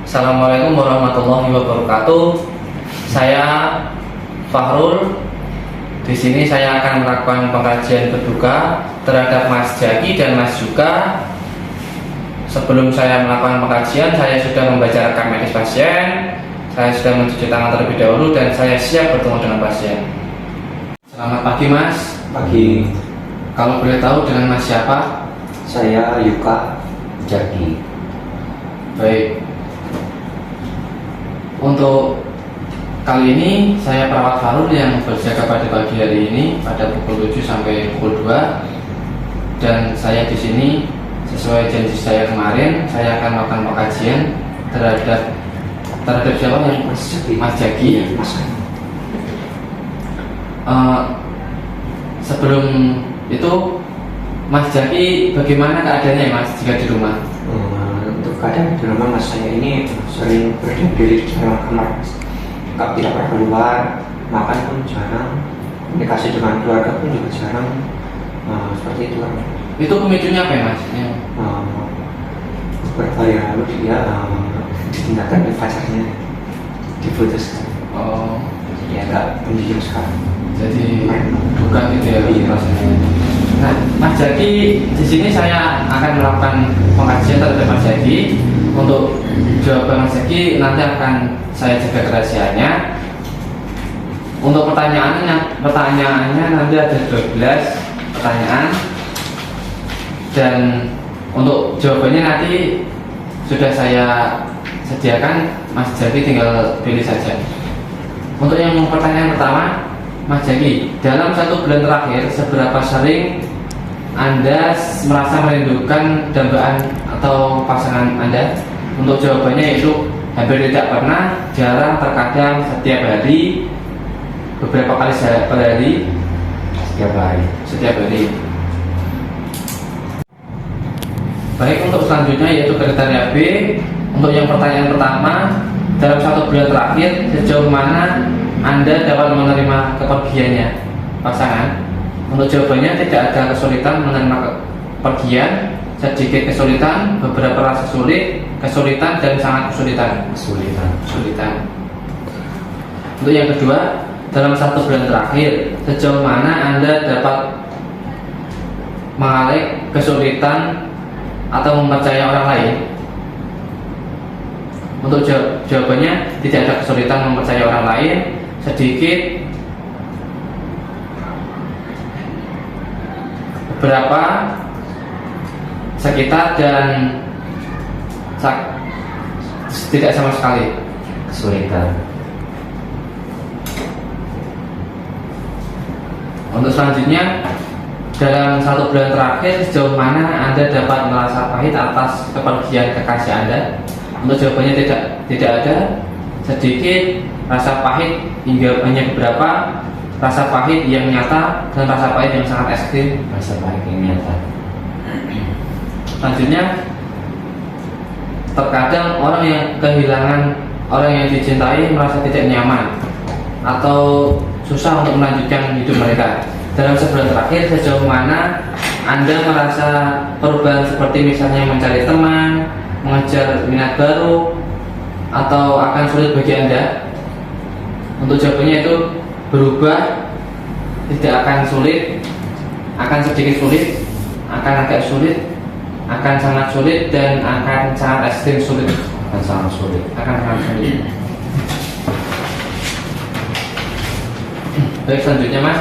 Assalamualaikum warahmatullahi wabarakatuh. Saya Fahrul. Di sini saya akan melakukan pengkajian berduka terhadap Mas Jaki dan Mas Juga. Sebelum saya melakukan pengkajian, saya sudah membaca rekam medis pasien. Saya sudah mencuci tangan terlebih dahulu dan saya siap bertemu dengan pasien. Selamat pagi, Mas. Pagi. Kalau boleh tahu dengan Mas siapa? Saya Yuka Jaki. Baik. Untuk kali ini saya perawat Fahrul yang berjaga pada pagi hari ini pada pukul 7 sampai pukul 2. Dan saya di sini sesuai janji saya kemarin, saya akan melakukan pengkajian terhadap siapa yang Mas Jaki. Sebelum itu Mas Jaki bagaimana keadaannya Mas jika di rumah? Untuk keadaan di rumah Mas, saya ini sering berdiam diri di dalam kamar, Mas. Tidak pernah keluar, makan pun jarang, komunikasi dengan keluarga pun juga jarang. Seperti itu kan. Itu pemicunya apa ya Mas? Beberapa hari lalu dia ditinggalkan oleh pacarnya, diputuskan. Jadi agak pendiam sekarang. Jadi bukan gitu ya rasanya. Nah, Mas Jaki, di sini saya akan melakukan pengkajian terhadap Mas Jaki. Untuk jawaban Mas Jaki nanti akan saya jaga kerahasiaannya. Untuk pertanyaannya nanti ada 12 pertanyaan. Dan untuk jawabannya nanti sudah saya sediakan, Mas Jaki tinggal pilih saja. Untuk yang pertanyaan pertama, Mas Jaki, dalam 1 bulan terakhir seberapa sering Anda merasa merindukan dambaan atau pasangan Anda? Untuk jawabannya yaitu hampir tidak pernah, jarang, terkadang, setiap hari, beberapa kali per hari, setiap hari. Baik, untuk selanjutnya yaitu kriteria B. Untuk yang pertanyaan pertama, dalam 1 bulan terakhir sejauh mana Anda dapat menerima kepergiannya pasangan? Untuk jawabannya tidak ada kesulitan menerima kepergian, sedikit kesulitan, beberapa rasa sulit, kesulitan, dan sangat kesulitan. Kesulitan. Untuk yang kedua, dalam 1 bulan terakhir sejauh mana Anda dapat mengalami kesulitan atau mempercayai orang lain? Untuk jawabannya tidak ada kesulitan mempercayai orang lain, sedikit, beberapa, sekitar, dan tidak sama sekali. Kesulitan. Untuk selanjutnya, dalam 1 bulan terakhir sejauh mana Anda dapat merasa pahit atas kepergian kekasih Anda? Untuk jawabannya tidak ada, sedikit, rasa pahit hingga hanya beberapa, rasa pahit yang nyata, dan rasa pahit yang sangat ekstrim. Rasa pahit yang nyata. Selanjutnya, terkadang orang yang kehilangan orang yang dicintai merasa tidak nyaman atau susah untuk melanjutkan hidup mereka. Dalam sebulan terakhir sejauh mana Anda merasa perubahan seperti misalnya mencari teman, mengejar minat baru, atau akan sulit bagi Anda? Untuk jawabannya itu berubah, tidak akan sulit, akan sedikit sulit, akan agak sulit, akan sangat sulit, dan akan sangat ekstrim sulit. Akan sangat sulit. Baik, selanjutnya Mas,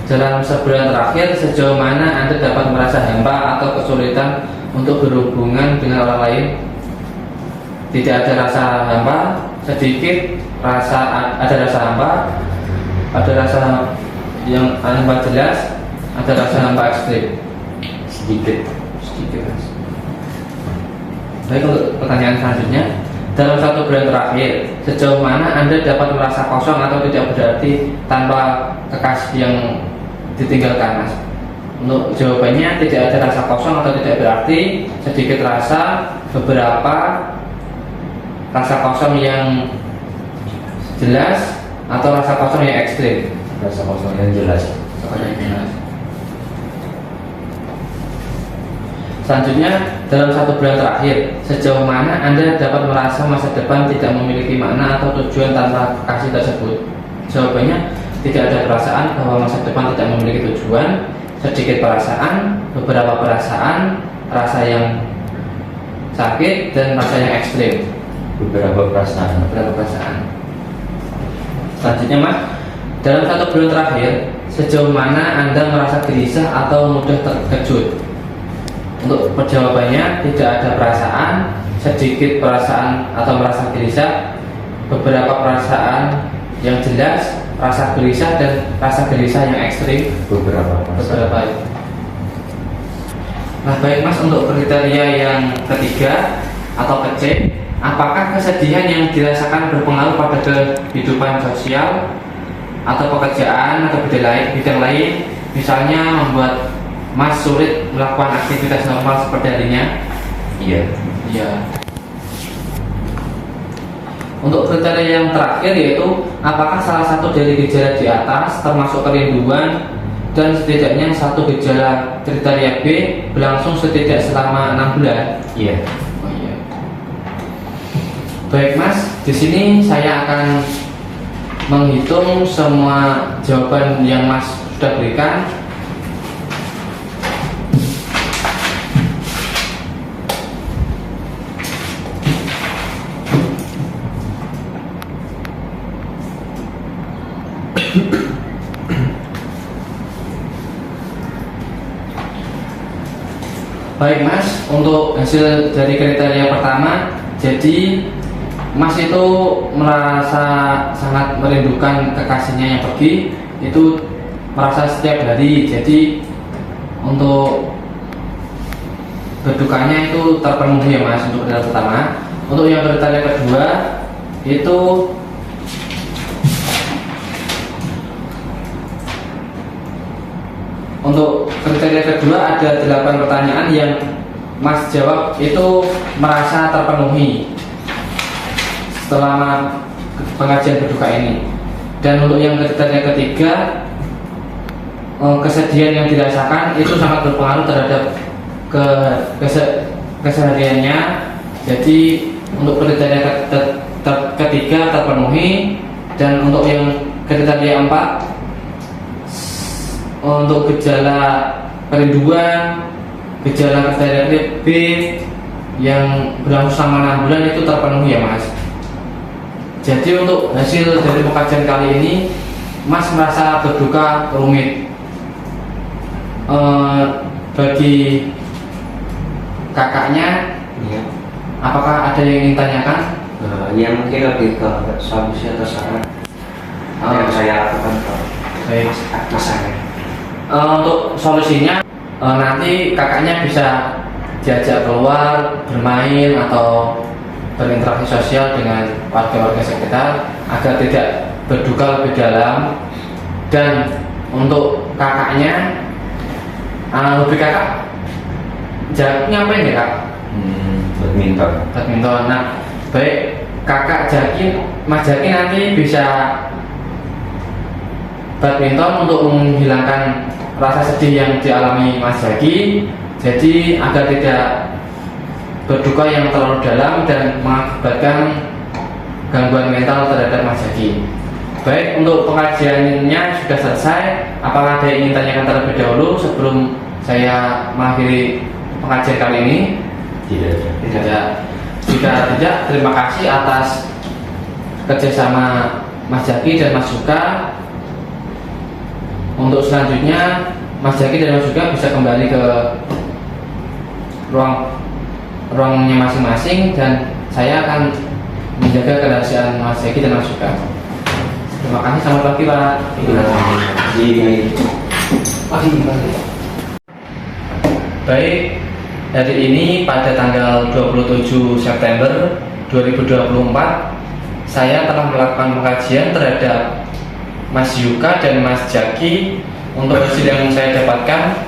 dalam sebulan terakhir sejauh mana Anda dapat merasa hampa atau kesulitan untuk berhubungan dengan orang lain? Tidak ada rasa hampa, sedikit, ada rasa hampa, ada rasa yang hampa jelas, ada rasa hampa ekstrim. Sedikit Mas. Baik, untuk pertanyaan selanjutnya, dalam 1 bulan terakhir sejauh mana Anda dapat merasa kosong atau tidak berarti tanpa kekasih yang ditinggalkan Mas? Untuk jawabannya tidak ada rasa kosong atau tidak berarti, sedikit rasa, beberapa, rasa kosong yang jelas, atau rasa kosong yang ekstrim. Rasa kosong yang jelas. Selanjutnya, dalam 1 bulan terakhir, sejauh mana Anda dapat merasa masa depan tidak memiliki makna atau tujuan tanpa kekasih tersebut? Jawabannya, tidak ada perasaan bahwa masa depan tidak memiliki tujuan, sedikit perasaan, beberapa perasaan, rasa yang sakit, dan rasa yang ekstrim. Beberapa perasaan. Selanjutnya Mas, dalam 1 bulan terakhir, sejauh mana Anda merasa gelisah atau mudah terkejut? Untuk perjawabannya, tidak ada perasaan, sedikit perasaan atau merasa gelisah, beberapa perasaan yang jelas, rasa gelisah dan rasa gelisah yang ekstrim. Beberapa perasaan. Nah baik Mas, untuk kriteria yang ketiga atau C, apakah kesedihan yang dirasakan berpengaruh pada kehidupan sosial atau pekerjaan atau bidang lain, misalnya membuat Mas sulit melakukan aktivitas normal seperti harinya? Iya. Untuk kriteria yang terakhir yaitu apakah salah satu dari gejala di atas termasuk kerinduan dan setidaknya satu gejala kriteria B berlangsung selama 6 bulan? Iya. Baik Mas, di sini saya akan menghitung semua jawaban yang Mas sudah berikan. Baik Mas, untuk hasil dari kriteria pertama, jadi Mas itu merasa sangat merindukan kekasihnya yang pergi, itu merasa setiap hari. Jadi untuk berdukanya itu terpenuhi ya Mas untuk kriteria pertama. Untuk yang kriteria kedua itu untuk kriteria kedua ada 8 pertanyaan yang Mas jawab itu merasa terpenuhi selama pengajian berduka ini. Dan untuk yang kriteria ketiga, kesedihan yang dirasakan itu sangat berpengaruh terhadap kesehariannya. Jadi untuk kriteria ketiga terpenuhi. Dan untuk yang kriteria 4, untuk gejala kerinduan, gejala kriteria B yang berlangsung selama 6 bulan itu terpenuhi ya Mas. Jadi untuk hasil dari pengkajian kali ini, Mas merasa berduka rumit. Bagi kakaknya, Iya. apakah ada yang ingin tanyakan? Ya mungkin lebih ke solusi atau saran yang saya lakukan ke Baik. mas saya. Untuk solusinya, nanti kakaknya bisa diajak keluar bermain atau berinteraksi sosial dengan warga-warga sekitar agar tidak berduka lebih dalam. Dan untuk kakaknya, hobi kakak ngapain ya Kak? Badminton. Nah, baik kakak Mas Jaki nanti bisa badminton untuk menghilangkan rasa sedih yang dialami Mas Jaki. Jadi agar tidak berduka yang terlalu dalam dan mengakibatkan gangguan mental terhadap Mas Jaki. Baik, untuk pengajiannya sudah selesai. Apakah ada yang ingin tanyakan terlebih dahulu sebelum saya mengakhiri pengajian kali ini? Tidak. Jika tidak, terima kasih atas kerjasama Mas Jaki dan Mas Yuka. Untuk selanjutnya, Mas Jaki dan Mas Yuka bisa kembali ke ruangnya masing-masing dan saya akan menjaga kerahasiaan Mas Jaki dan Mas Yuka. Terima kasih, selamat pagi Pak. Baik, hari ini pada tanggal 27 September 2024 saya telah melakukan pengkajian terhadap Mas Yuka dan Mas Jaki. Untuk hasil yang saya dapatkan,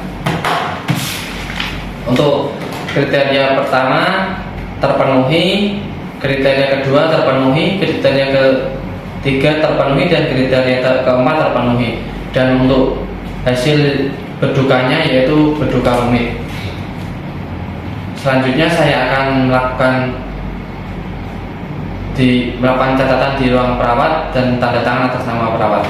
untuk kriteria pertama terpenuhi, kriteria kedua terpenuhi, kriteria ketiga terpenuhi, dan kriteria keempat terpenuhi. Dan untuk hasil berdukanya yaitu berduka rumit. selanjutnya saya akan melakukan catatan di ruang perawat dan tanda tangan atas nama perawat.